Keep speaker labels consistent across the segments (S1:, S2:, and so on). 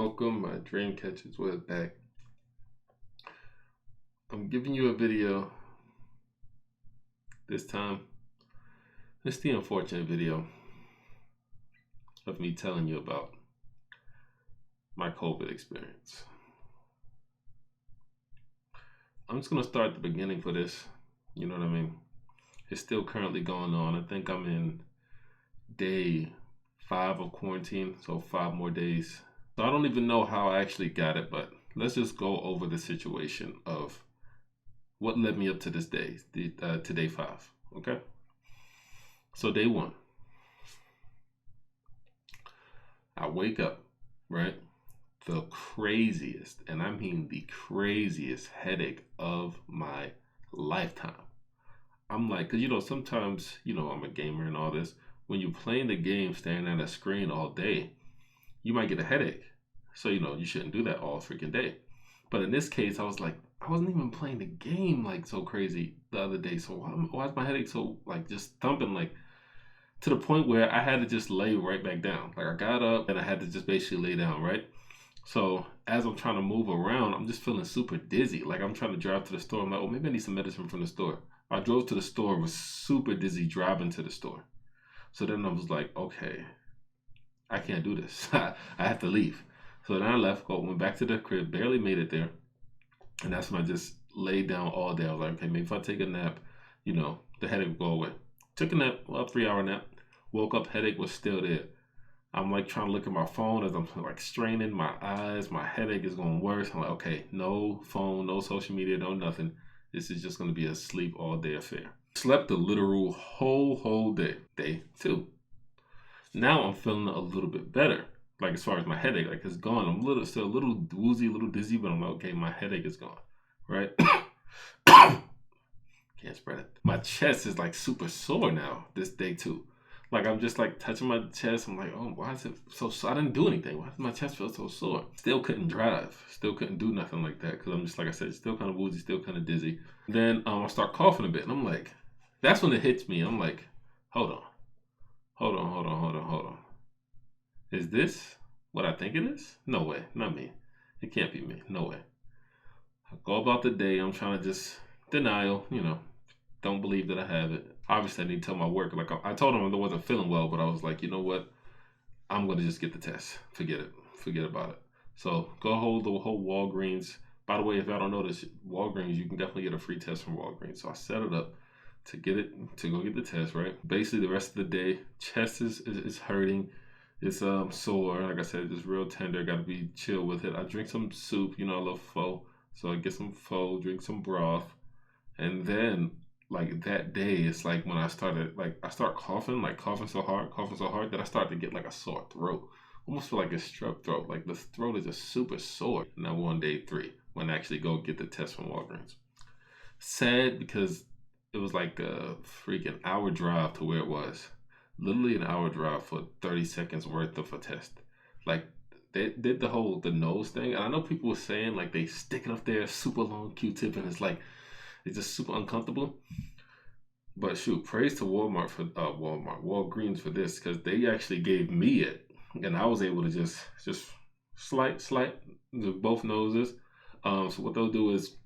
S1: Welcome, my Dreamcatchers. We're back. I'm giving you a video this time. It's the unfortunate video of me telling you about my COVID experience. I'm just going to start at the beginning for this. You know what I mean? It's still currently going on. I think I'm in day 5 of quarantine, so 5 more days. So I don't even know how I actually got it, but let's just go over the situation of what led me up to this day, to day 5, okay? So day 1, I wake up, right? The craziest, and I mean the craziest headache of my lifetime. I'm like, cause sometimes, I'm a gamer and all this. When you're playing the game, staring at a screen all day, you might get a headache. So, you shouldn't do that all freaking day. But in this case, I was like, I wasn't even playing the game like so crazy the other day. So why is my headache so like just thumping, like to the point where I had to just lay right back down. Like I got up and I had to just basically lay down, right? So as I'm trying to move around, I'm just feeling super dizzy. Like I'm trying to drive to the store. I'm like, oh, maybe I need some medicine from the store. I drove to the store, was super dizzy driving to the store. So then I was like, okay, I can't do this. I have to leave. So then I left, went back to the crib, barely made it there. And that's when I just laid down all day. I was like, okay, maybe if I take a nap, the headache will go away. Took a nap, 3-hour nap. Woke up, headache was still there. I'm like trying to look at my phone as I'm like straining my eyes. My headache is going worse. I'm like, okay, no phone, no social media, no nothing. This is just going to be a sleep all day affair. Slept the literal whole day. Day 2. Now I'm feeling a little bit better. Like as far as my headache, like it's gone. I'm still a little woozy, a little dizzy, but I'm like, okay, my headache is gone, right? Can't spread it. My chest is like super sore now, this day 2. Like I'm just like touching my chest. I'm like, oh, why is it so sore? I didn't do anything. Why does my chest feel so sore? Still couldn't drive. Still couldn't do nothing like that because I'm just, like I said, still kind of woozy, still kind of dizzy. Then I start coughing a bit, and I'm like, that's when it hits me. I'm like, hold on. Is this what I think it is? No way, not me. It can't be me. No way. I go about the day. I'm trying to just denial, don't believe that I have it. Obviously, I need to tell my work. Like I told them I wasn't feeling well, but I was like, you know what? I'm going to just get the test. Forget it. Forget about it. So go hold the whole Walgreens. By the way, if I don't know this, Walgreens, you can definitely get a free test from Walgreens. So I set it up to go get the test, right? Basically, the rest of the day, chest is hurting. It's sore. Like I said, it's real tender. Got to be chill with it. I drink some soup. I love pho. So I get some pho, drink some broth. And then, like that day, it's like when I start coughing, like coughing so hard that I start to get like a sore throat. Almost feel like a strep throat. Like the throat is just super sore. Now we're on day 3 when I actually go get the test from Walgreens. Sad because it was like a freaking hour drive to where it was. Literally an hour drive for 30 seconds worth of a test. Like they did the nose thing. And I know people were saying like they stick it up there, super long Q-tip, and it's just super uncomfortable. But shoot, praise to Walgreens for this, because they actually gave me it, and I was able to just slight both noses. So what they'll do is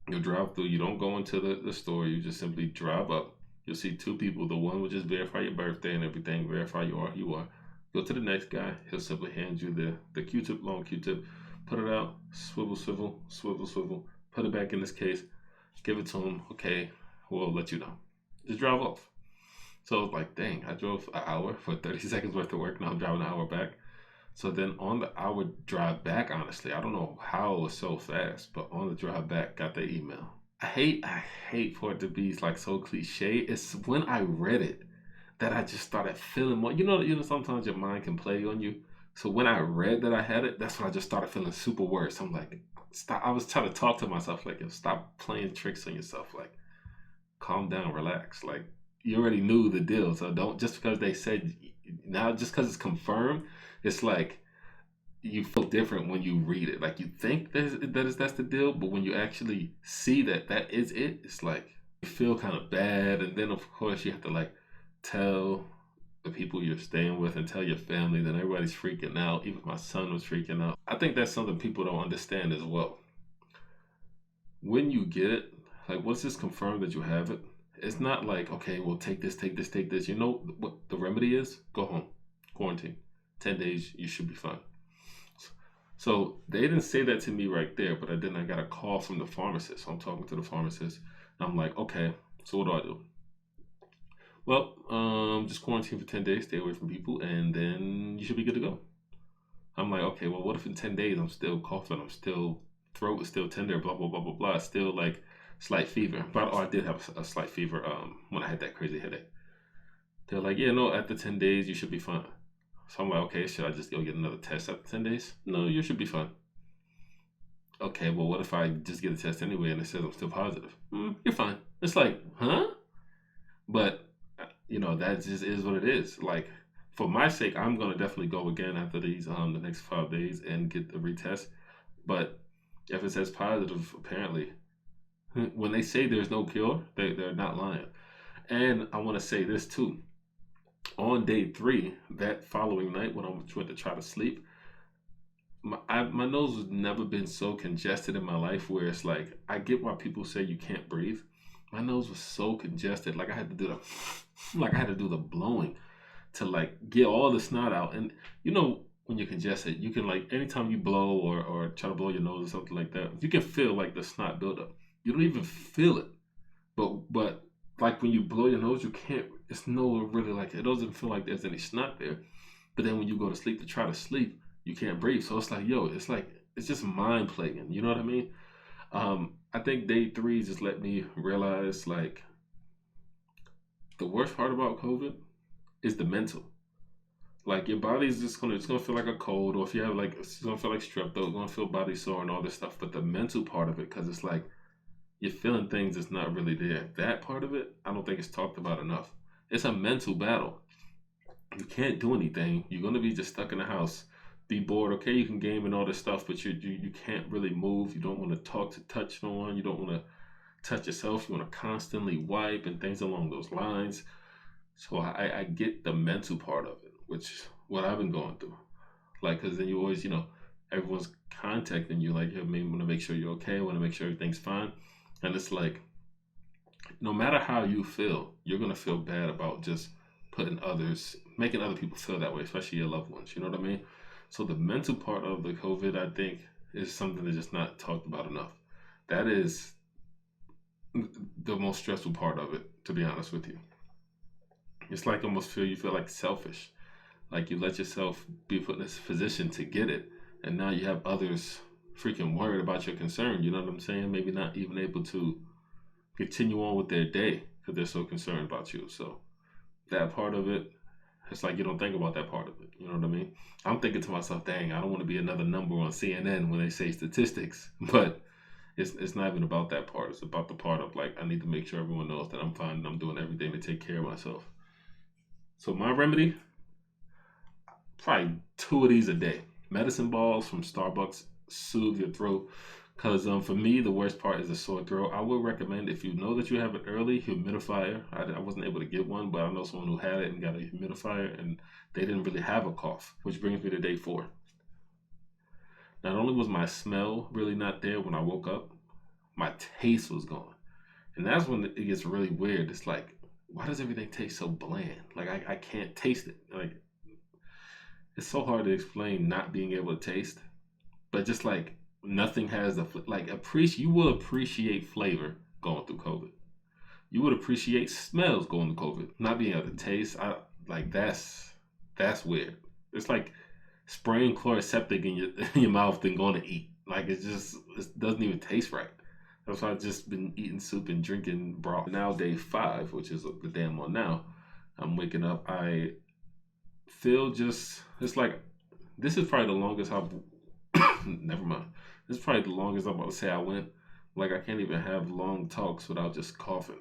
S1: you'll drive through. You don't go into the store. You just simply drive up. You'll see 2 people. The one will just verify your birthday and everything, verify you are. Go to the next guy. He'll simply hand you the Q-tip, long Q-tip. Put it out. Swivel. Put it back in this case. Give it to him. Okay, we'll let you know. Just drive off. So it's like, dang, I drove an hour for 30 seconds worth of work. Now I'm driving an hour back. So then on the hour drive back, honestly, I don't know how it was so fast, but on the drive back, got the email. I hate for it to be like so cliche. It's when I read it that I just started feeling more. Sometimes your mind can play on you. So when I read that I had it, that's when I just started feeling super worse. I'm like, stop. I was trying to talk to myself like, stop playing tricks on yourself. Like, calm down, relax. Like, you already knew the deal. So don't, just because they said, now just because it's confirmed, it's like you feel different when you read it. Like you think that's the deal, but when you actually see that is it, it's like you feel kind of bad. And then of course you have to like tell the people you're staying with and tell your family, then everybody's freaking out. Even my son was freaking out. I think that's something people don't understand as well. When you get it, like once it's confirmed that you have it, it's not like, okay, well, take this, take this, take this. You know what the remedy is? Go home, quarantine. 10 days, you should be fine. So they didn't say that to me right there, but then I got a call from the pharmacist. So I'm talking to the pharmacist. And I'm like, okay, so what do? Well, just quarantine for 10 days, stay away from people, and then you should be good to go. I'm like, okay, well, what if in 10 days I'm still coughing, throat is still tender, blah, blah, blah, blah, blah, still like slight fever. But I did have a slight fever when I had that crazy headache. They're like, yeah, no, after 10 days, you should be fine. So I'm like, okay, should I just go get another test after 10 days? No, you should be fine. Okay, well, what if I just get a test anyway and it says I'm still positive? You're fine. It's like, huh? But, that just is what it is. Like, for my sake, I'm going to definitely go again after the next 5 days and get the retest. But if it says positive, apparently, when they say there's no cure, they're not lying. And I want to say this too. On day 3, that following night when I went to try to sleep, my nose has never been so congested in my life where it's like, I get why people say you can't breathe. My nose was so congested, like I had to do the blowing to like get all the snot out. And when you're congested, you can like anytime you blow or try to blow your nose or something like that, you can feel like the snot buildup. You don't even feel it, but like when you blow your nose, you can't. It's no really like it doesn't feel like there's any snot there. But then when you go to sleep to try to sleep, you can't breathe. So it's like it's just mind playing. You know what I mean? I think day 3 just let me realize like the worst part about COVID is the mental. Like your body's it's gonna feel like a cold, or if you have like it's gonna feel like strep throat, it's gonna feel body sore and all this stuff. But the mental part of it, because it's like you're feeling things that's not really there. That part of it, I don't think it's talked about enough. It's a mental battle. You can't do anything. You're gonna be just stuck in the house, be bored. Okay, you can game and all this stuff, but you can't really move. You don't want to touch no one. You don't want to touch yourself. You want to constantly wipe and things along those lines. So I get the mental part of it, which is what I've been going through. Like, because then you always, everyone's contacting you, like, hey, want to make sure you're okay, want to make sure everything's fine. And it's like, no matter how you feel, you're going to feel bad about just making other people feel that way, especially your loved ones. You know what I mean? So the mental part of the COVID, I think, is something that's just not talked about enough. That is the most stressful part of it, to be honest with you. It's like you feel like selfish. Like you let yourself be put in this position to get it. And now you have others freaking worried about your concern. You know what I'm saying? Maybe not even able to continue on with their day because they're so concerned about you. So that part of it, it's like you don't think about that part of it. You know what I mean? I'm thinking to myself, dang, I don't want to be another number on CNN when they say statistics. But it's not even about that part. It's about the part of like, I need to make sure everyone knows that I'm fine and I'm doing everything to take care of myself. So my remedy, probably 2 of these a day. Medicine balls from Starbucks soothe your throat. Because for me, the worst part is a sore throat. I would recommend, if you know that you have an early humidifier. I wasn't able to get one, but I know someone who had it and got a humidifier, and they didn't really have a cough, which brings me to day 4. Not only was my smell really not there when I woke up, my taste was gone. And that's when it gets really weird. It's like, why does everything taste so bland? Like, I can't taste it. Like, it's so hard to explain not being able to taste, but just like nothing has you will appreciate flavor going through COVID. You would appreciate smells going through COVID. Not being able to taste, that's weird. It's like spraying chloroseptic in your mouth than going to eat. Like it doesn't even taste right. That's why I've just been eating soup and drinking broth. Now day 5, which is the day I'm on now, I'm waking up. I feel it's like this is probably the longest I've never mind. This is probably the longest I'm about to say I went. Like I can't even have long talks without just coughing.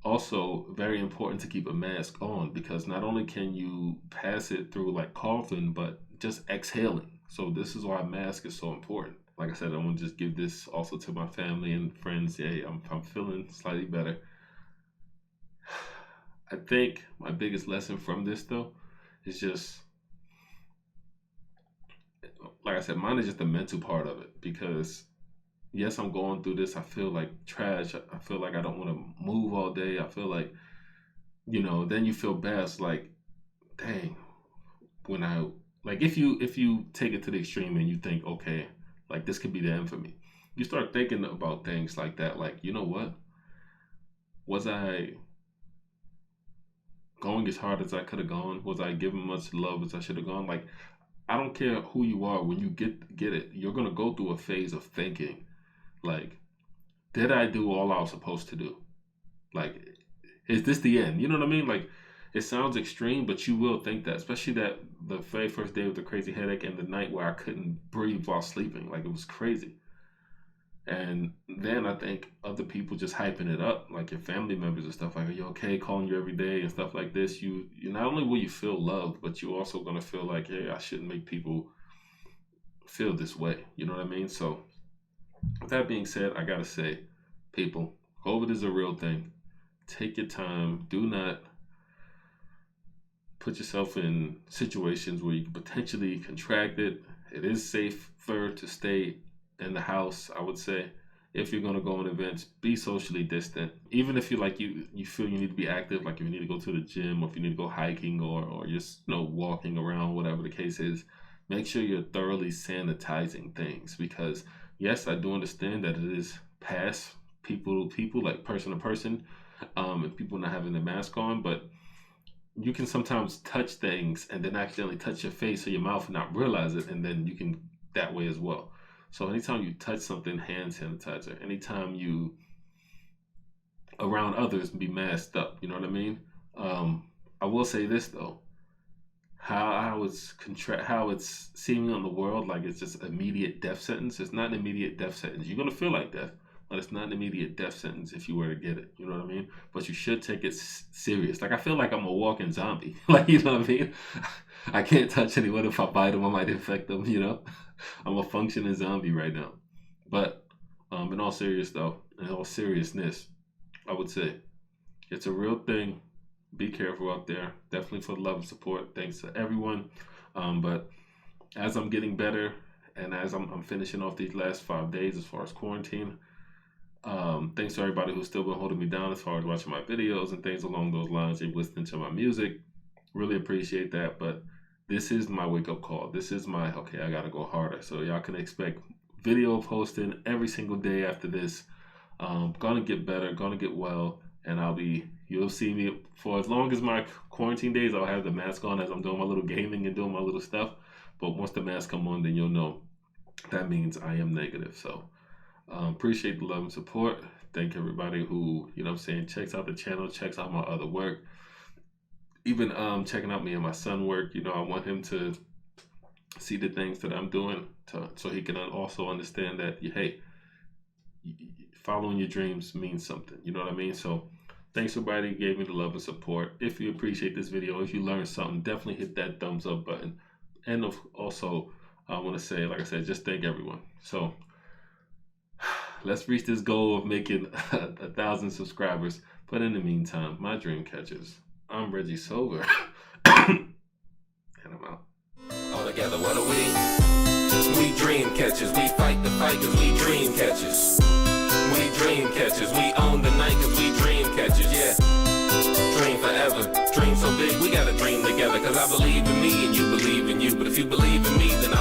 S1: Also, very important to keep a mask on because not only can you pass it through like coughing, but just exhaling. So this is why a mask is so important. Like I said, I want to just give this also to my family and friends. Hey, I'm feeling slightly better. I think my biggest lesson from this though It's just, like I said, mine is just the mental part of it, because yes, I'm going through this. I feel like trash. I feel like I don't want to move all day. I feel like, then you feel bad. It's like, dang, when I, like, if you take it to the extreme and you think, okay, like this could be the end for me, you start thinking about things like that. Like, you know what? Was I going as hard as I could have gone? Was I giving much love as I should have gone? Like, I don't care who you are. When you get it, you're gonna go through a phase of thinking, like, did I do all I was supposed to do? Like, is this the end? You know what I mean? Like, it sounds extreme, but you will think that, especially that the very first day with the crazy headache and the night where I couldn't breathe while sleeping. Like, it was crazy. And then I think other people just hyping it up, like your family members and stuff, like, are you okay? Calling you every day and stuff like this. You not only will you feel loved, but you're also gonna feel like, hey, I shouldn't make people feel this way. You know what I mean? So with that being said, I gotta say, people, COVID is a real thing. Take your time. Do not put yourself in situations where you can potentially contract it. It is safer to stay in the house, I would say. If you're going to go on events, be socially distant. Even if you feel you need to be active, like if you need to go to the gym, or if you need to go hiking, or just walking around, whatever the case is, make sure you're thoroughly sanitizing things, because yes, I do understand that it is past people to people, like person to person, and people not having the mask on, but you can sometimes touch things and then accidentally touch your face or your mouth and not realize it, and then you can that way as well. So anytime you touch something, hand sanitizer. Anytime you around others, be masked up. You know what I mean? I will say this though, how it's seeming on the world like it's just immediate death sentence. It's not an immediate death sentence. You're gonna feel like death, but it's not an immediate death sentence if you were to get it. You know what I mean? But you should take it serious. Like, I feel like I'm a walking zombie. Like, you know what I mean? I can't touch anyone. If I bite them, I might infect them. I'm a functioning zombie right now. But in all seriousness, I would say it's a real thing. Be careful out there. Definitely for the love and support. Thanks to everyone. But as I'm getting better, and as I'm finishing off these last 5 days as far as quarantine, thanks to everybody who's still been holding me down as far as watching my videos and things along those lines, and listening to my music. Really appreciate that. But this is my wake-up call. This is my, okay, I gotta go harder. So y'all can expect video posting every single day after this. Gonna get better, gonna get well, and you'll see me for as long as my quarantine days. I'll have the mask on as I'm doing my little gaming and doing my little stuff. But once the mask come on, then you'll know that means I am negative. So appreciate the love and support. Thank everybody who, checks out the channel, checks out my other work. Even checking out me and my son work. I want him to see the things that I'm doing, so he can also understand that, hey, following your dreams means something. You know what I mean? So thanks everybody who gave me the love and support. If you appreciate this video, if you learned something, definitely hit that thumbs up button. And also, I want to say, like I said, just thank everyone. So let's reach this goal of making 1,000 subscribers. But in the meantime, my Dreamcatchers, I'm ReggieSova. And I'm out.
S2: All together, what are we? We Dreamcatchers. We fight the fight cause we Dreamcatchers. We Dreamcatchers. We own the night cause we Dreamcatchers, yeah. Dream forever. Dream so big, we gotta dream together. Cause I believe in me and you believe in you. But if you believe in me, then